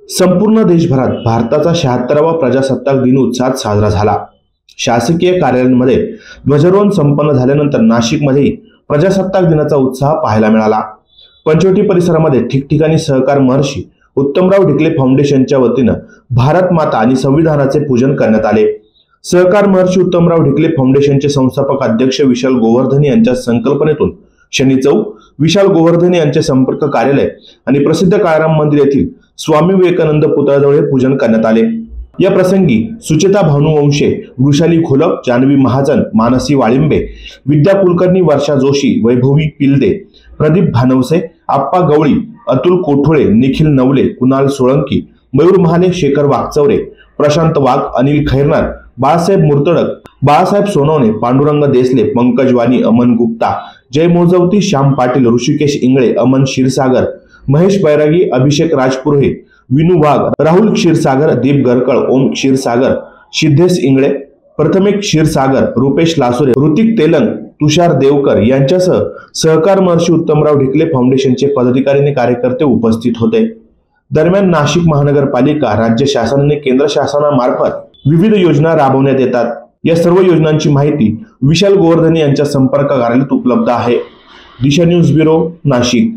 संपूर्ण देशभरात भारताचा 76वा प्रजासत्ताक दिन उत्साहात साजरा झाला। शासकीय कार्यालयांमध्ये ध्वजारोहण संपन्न झाल्यानंतर नाशिकमध्येही प्रजासत्ताक दिनाचा उत्साह पाहायला मिळाला। पंचवटी परिसरामध्ये ठिकठिकाणी सहकार महर्षी उत्तमराव ढिकले फाउंडेशनच्या वतीने भारत माता आणि संविधानाचे पूजन करण्यात आले। सहकार महर्षी उत्तमराव ढिकले फाउंडेशनचे संस्थापक अध्यक्ष विशाल गोवर्धने यांच्या संकल्पनेतून शनी चौक, विशाल गोवर्धने यांचे संपर्क कार्यालय आणि प्रसिद्ध काळाराम मंदिर येथील स्वामी विवेकानंद पुतळ्याजवळ पूजन करण्यात आले। या प्रसंगी सुचेता भानुवंशे, वृषाली खोलप, जानवी महाजन, मानसी वाळिंबे, विद्या कुलकर्णी, वर्षा जोशी, वैभवी पिल्दे, प्रदीप भानवसे, आप्पा गवळी, अतुल कोठोळे, निखिल नवले, कुणाल सोळंकी, मयूर महाले, शेखर वागचौरे, प्रशांत वाघ, अनिल खैरनार, बाळासाहेब मुर्तडक, बाळासाहेब सोनवणे, पांडुरंग देसले, पंकज वाणी, अमन गुप्ता, जय मोजवती, श्याम पाटील, ऋषिकेश इंगळे, अमन क्षीरसागर, महेश बैरागी, अभिषेक राजपुरोहित, विनू वाघ, राहुल क्षीरसागर, दीप गरकळ, ओम क्षीरसागर, सिद्धेश इंगळे, प्रथमेश क्षीरसागर, रुपेश लासुरे, ऋतिक तेलंग, तुषार देवकर यांच्यासह सहकार महर्षी उत्तमराव ढिकले फाउंडेशनचे पदाधिकारी आणि कार्यकर्ते उपस्थित होते। दरम्यान नाशिक महानगरपालिका, राज्य शासन आणि केंद्र शासनामार्फत विविध योजना राबवण्यात येतात। या सर्व योजनांची माहिती विशाल गोवर्धने यांच्या संपर्क कार्यालयात उपलब्ध आहे। दिशा न्यूज ब्युरो, नाशिक।